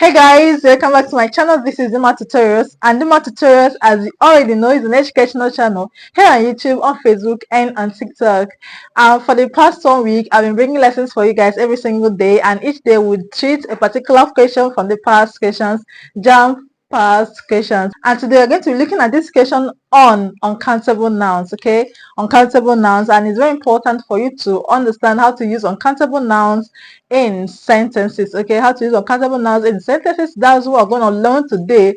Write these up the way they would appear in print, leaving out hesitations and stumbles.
Hey guys, welcome back to my channel. This is Dimma Tutorials, and Dimma Tutorials, as you already know, is an educational channel here on YouTube, on Facebook, and on TikTok. For the past 1 week, I've been bringing lessons for you guys every single day, and each day we treat a particular question from the past questions, JAMB past questions. And today we're going to be looking at this question on uncountable nouns. Okay, uncountable nouns, and it's very important for you to understand how to use uncountable nouns in sentences. Okay, how to use uncountable nouns in sentences. That's what we're going to learn today.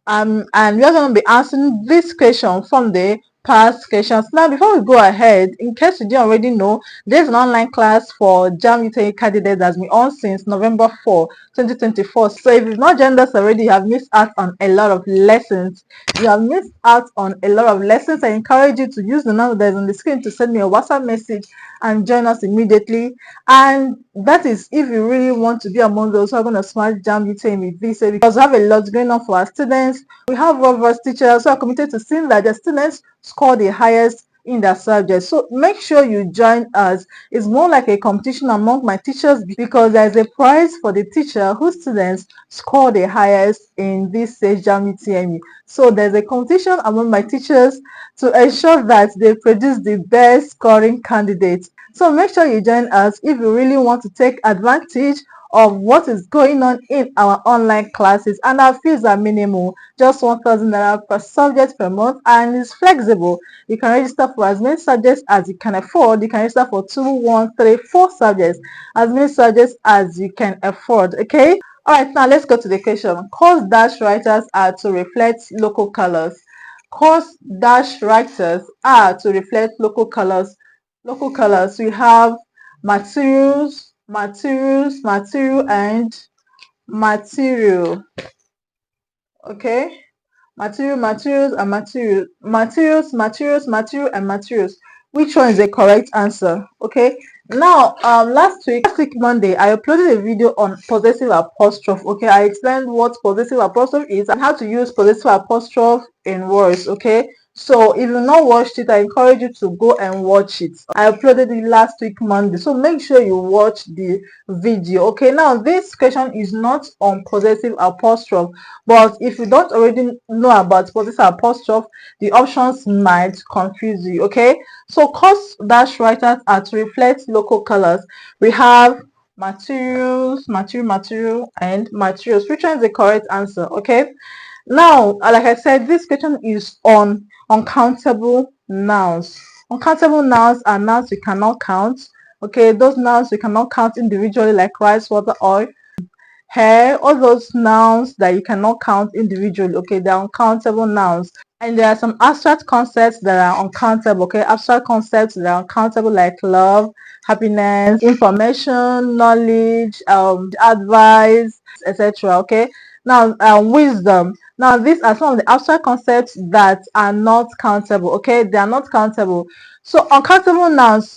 And we're going to be answering this question from the past questions. Now, before we go ahead, in case you didn't already know, there's an online class for JAMB-UTME candidates that's been on since November 4, 2024. So if you've not joined us already, you have missed out on a lot of lessons. You have missed out on a lot of lessons. I encourage you to use the number that's on the screen to send me a WhatsApp message and join us immediately. And that is if you really want to be among those who are going to smash JAMB-UTME visa, because we have a lot going on for our students. We have robust teachers who are committed to seeing that their students score the highest in their subject. So make sure you join us. It's more like a competition among my teachers, because there's a prize for the teacher whose students score the highest in this JAMB-UTME. So there's a competition among my teachers to ensure that they produce the best scoring candidates. So make sure you join us if you really want to take advantage of what is going on in our online classes. And our fees are minimal, just 1,000 naira per subject per month, and it's flexible. You can register for as many subjects as you can afford. You can register for 2, 1, 3, 4 subjects, as many subjects as you can afford. Okay, all right, now let's go to the question. Course dash writers are to reflect local colors. Course dash writers are to reflect local colors. Local colors, we have materials, material, and material. Okay, materials, and material, and materials. Which one is the correct answer? Okay, now last week Monday, I uploaded a video on possessive apostrophe. Okay, I explained what possessive apostrophe is and how to use possessive apostrophe in words. Okay, so if you've not watched it, I encourage you to go and watch it. I uploaded it last week Monday, so make sure you watch the video. Okay, now this question is not on possessive apostrophe, but if you don't already know about possessive apostrophe, the options might confuse you. Okay, so course dash writers are to reflect local colors. We have materials, material, and materials. Which one is the correct answer? Okay, now like I said, this question is on uncountable nouns. Uncountable nouns are nouns we cannot count. Okay, those nouns we cannot count individually, like rice, water, oil, hair, all those nouns that you cannot count individually. Okay, they're uncountable nouns. And there are some abstract concepts that are uncountable. Okay, abstract concepts that are uncountable, like love, happiness, information, knowledge, advice, etc. Okay, now wisdom. Now these are some of the abstract concepts that are not countable. Okay, they are not countable. So uncountable nouns,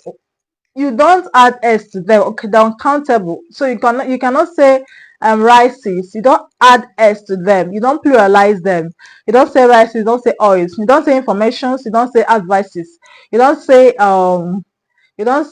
you don't add s to them. Okay, they're uncountable. So you cannot say rices. You don't add s to them. You don't pluralize them. You don't say rices. You don't say oils. You don't say informations. You don't say advices. You don't say wisdom. You don't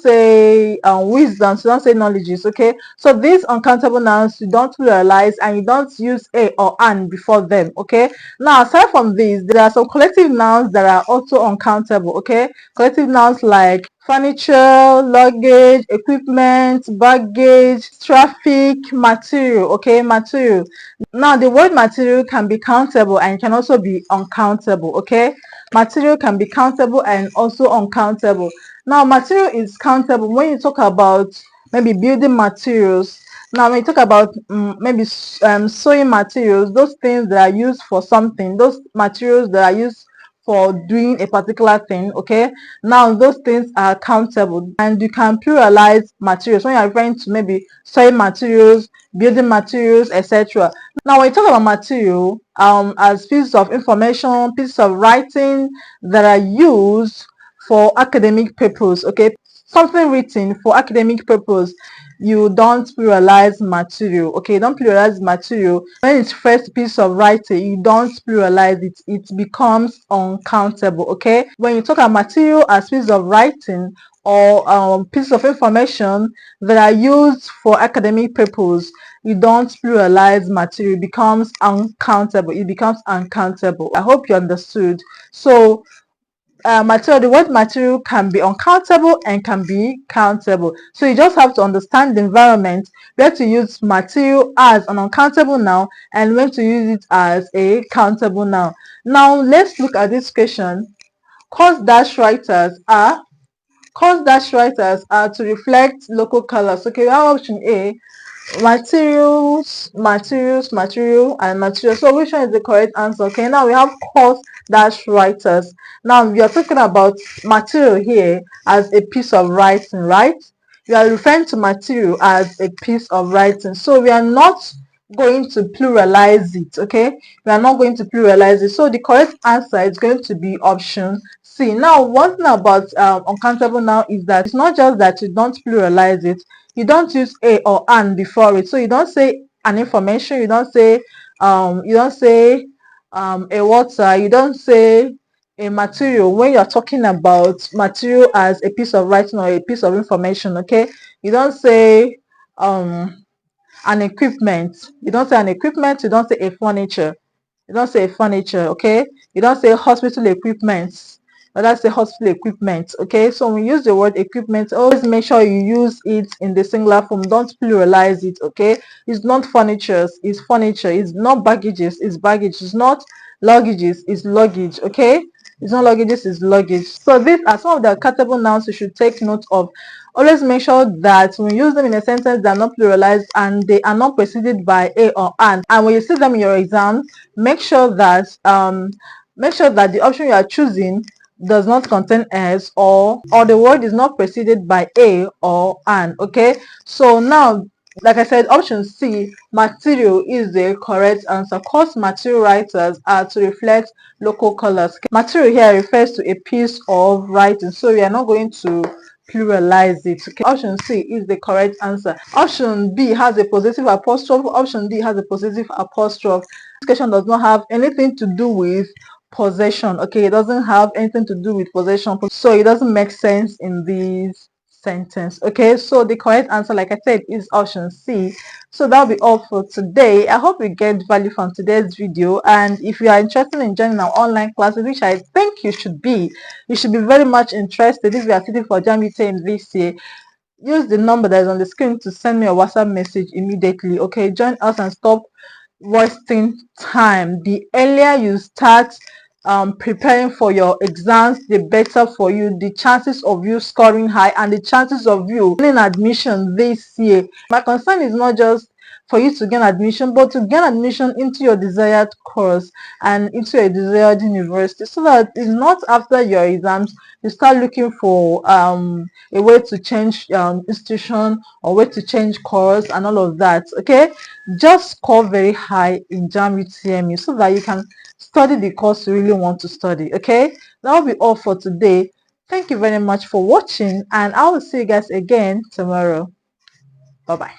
say knowledges. Okay, so these uncountable nouns, you don't pluralize, and you don't use a or an before them. Okay, now aside from these, there are some collective nouns that are also uncountable. Okay, collective nouns like furniture, luggage, equipment, baggage, traffic, material. Okay, material. Now the word material can be countable and can also be uncountable. Okay, material can be countable and also uncountable. Now material is countable when you talk about maybe building materials. Now when you talk about maybe sewing materials, those things that are used for something, those materials that are used for doing a particular thing. Okay, now those things are countable, and you can pluralize materials when you're referring to maybe sewing materials, building materials, etc. Now when you talk about material as pieces of information, pieces of writing that are used for academic purpose. Okay, something written for academic purpose. you don't pluralize material. Okay, you don't pluralize material. When it's first piece of writing, you don't pluralize it. It becomes uncountable. Okay, when you talk about material as piece of writing or pieces of information that are used for academic purpose, you don't pluralize material. It becomes uncountable. It becomes uncountable. I hope you understood. So material, the word material can be uncountable and can be countable. So you just have to understand the environment where to use material as an uncountable noun and when to use it as a countable noun. Now let's look at this question. Cause dash writers are to reflect local colors. Okay, we have option A, material and material. So which one is the correct answer? Okay, now we have course dash writers. Now we are talking about material here as a piece of writing, right? We are referring to material as a piece of writing, so we are not going to pluralize it. Okay, we are not going to pluralize it, so the correct answer is going to be option C. Now one thing about uncountable noun is that it's not just that you don't pluralize it, you don't use a or an before it. So you don't say an information, you don't say a water, you don't say a material when you're talking about material as a piece of writing or a piece of information. Okay, you don't say an equipment, you don't say an equipment, you don't say a furniture, you don't say furniture. Okay, you don't say hospital equipment, but that's the hospital equipment. Okay, so when you use the word equipment, always make sure you use it in the singular form, don't pluralize it. Okay, it's not furnitures, it's furniture. It's not baggages, it's baggage. It's not luggages, it's luggage. Okay, it's not luggages, it's luggage. So these are some of the countable nouns you should take note of. Always make sure that when you use them in a sentence, they are not pluralized and they are not preceded by a or an. And when you see them in your exam, make sure that the option you are choosing does not contain s, or the word is not preceded by a or an. Okay, so now, like I said, option C, material, is the correct answer. Cause material writers are to reflect local colors. Material here refers to a piece of writing, so we are not going to pluralize it. Okay, option C is the correct answer. Option B has a possessive apostrophe. Option D has a possessive apostrophe. This question does not have anything to do with possession. Okay, it doesn't have anything to do with possession, so it doesn't make sense in this sentence. Okay, so the correct answer, like I said, is option C. So that'll be all for today. I hope you get value from today's video, and if you are interested in joining our online classes, which I think you should be very much interested if you are sitting for JAMB-UTME this year, use the number that is on the screen to send me a WhatsApp message immediately. Okay, join us and stop wasting time. The earlier you start preparing for your exams, the better for you. The chances of you scoring high and the chances of you getting admission this year. My concern is not just for you to gain admission, but to gain admission into your desired course and into a desired university, so that it's not after your exams you start looking for a way to change institution or way to change course and all of that. Okay, just score very high in JAMB-UTME so that you can study the course you really want to study. Okay, that will be all for today. Thank you very much for watching, and I will see you guys again tomorrow. Bye bye.